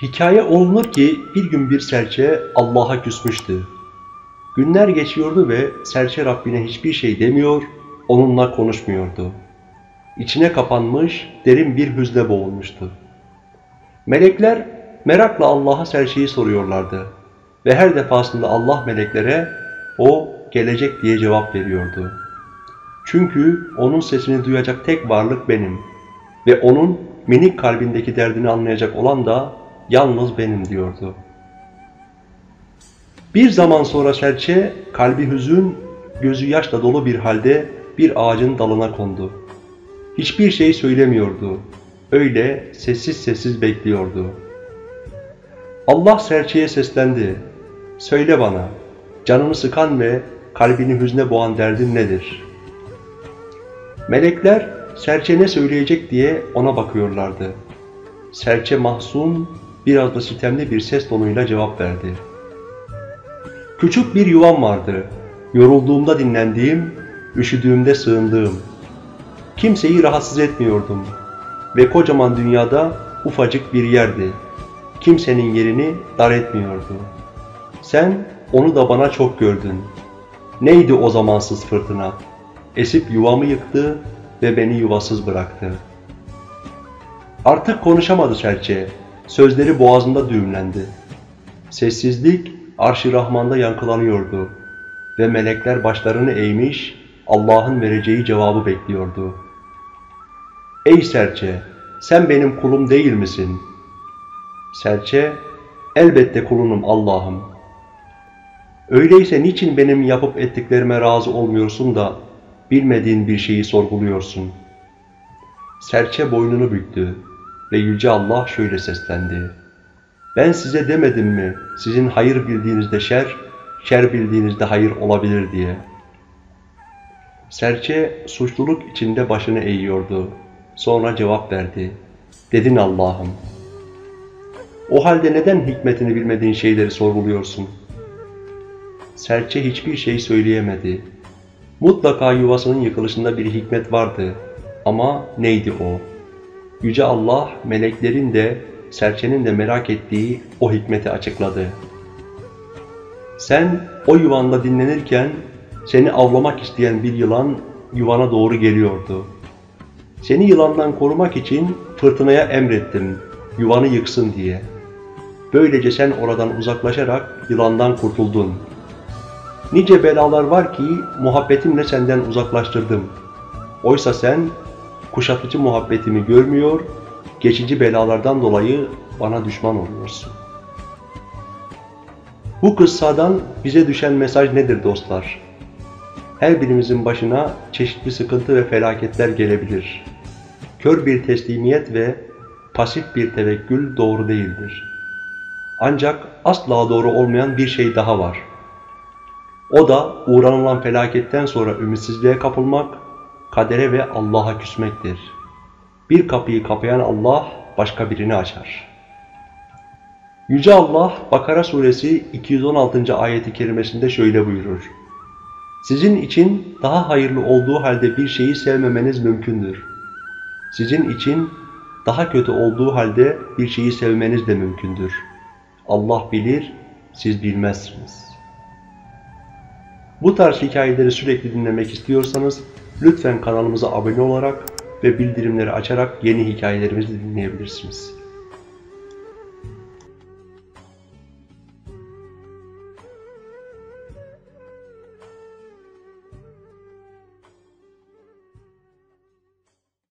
Hikaye olunur ki bir gün bir serçe Allah'a küsmüştü. Günler geçiyordu ve serçe Rabbine hiçbir şey demiyor, onunla konuşmuyordu. İçine kapanmış, derin bir hüzne boğulmuştu. Melekler merakla Allah'a serçeyi soruyorlardı ve her defasında Allah meleklere "O gelecek" diye cevap veriyordu. Çünkü onun sesini duyacak tek varlık benim ve onun minik kalbindeki derdini anlayacak olan da yalnız benim diyordu. Bir zaman sonra serçe kalbi hüzün, gözü yaşla dolu bir halde bir ağacın dalına kondu. Hiçbir şey söylemiyordu. Öyle sessiz sessiz bekliyordu. Allah serçeye seslendi. "Söyle bana, canını sıkan ve kalbini hüzne boğan derdin nedir?" Melekler serçe ne söyleyecek diye ona bakıyorlardı. Serçe mahzun, biraz da sitemli bir ses tonuyla cevap verdi. "Küçük bir yuvam vardı. Yorulduğumda dinlendiğim, üşüdüğümde sığındığım. Kimseyi rahatsız etmiyordum ve kocaman dünyada ufacık bir yerdi. Kimsenin yerini dar etmiyordu. Sen onu da bana çok gördün. Neydi o zamansız fırtına? Esip yuvamı yıktı ve beni yuvasız bıraktı." Artık konuşamadı serçe. Sözleri boğazında düğümlendi. Sessizlik Arş-ı Rahman'da yankılanıyordu ve melekler başlarını eğmiş, Allah'ın vereceği cevabı bekliyordu. "Ey serçe, sen benim kulum değil misin?" Serçe, "Elbette kulunum Allah'ım." "Öyleyse niçin benim yapıp ettiklerime razı olmuyorsun da bilmediğin bir şeyi sorguluyorsun?" Serçe boynunu büktü ve Yüce Allah şöyle seslendi. "Ben size demedim mi sizin hayır bildiğinizde şer, şer bildiğinizde hayır olabilir diye?" Serçe suçluluk içinde başını eğiyordu. Sonra cevap verdi. "Dedin Allah'ım." "O halde neden hikmetini bilmediğin şeyleri sorguluyorsun?" Serçe hiçbir şey söyleyemedi. Mutlaka yuvasının yıkılışında bir hikmet vardı. Ama neydi o? Yüce Allah meleklerin de serçenin de merak ettiği o hikmeti açıkladı. "Sen o yuvanda dinlenirken seni avlamak isteyen bir yılan yuvana doğru geliyordu. Seni yılandan korumak için fırtınaya emrettim, yuvanı yıksın diye. Böylece sen oradan uzaklaşarak yılandan kurtuldun. Nice belalar var ki muhabbetimle senden uzaklaştırdım. Oysa sen kuşatıcı muhabbetimi görmüyor, geçici belalardan dolayı bana düşman oluyorsun." Bu kıssadan bize düşen mesaj nedir dostlar? Her birimizin başına çeşitli sıkıntı ve felaketler gelebilir. Kör bir teslimiyet ve pasif bir tevekkül doğru değildir. Ancak asla doğru olmayan bir şey daha var. O da uğranılan felaketten sonra ümitsizliğe kapılmak, kadere ve Allah'a küsmektir. Bir kapıyı kapayan Allah başka birini açar. Yüce Allah Bakara suresi 216. ayeti kerimesinde şöyle buyurur. "Sizin için daha hayırlı olduğu halde bir şeyi sevmemeniz mümkündür. Sizin için daha kötü olduğu halde bir şeyi sevmeniz de mümkündür. Allah bilir, siz bilmezsiniz." Bu tarz hikayeleri sürekli dinlemek istiyorsanız lütfen kanalımıza abone olarak ve bildirimleri açarak yeni hikayelerimizi dinleyebilirsiniz.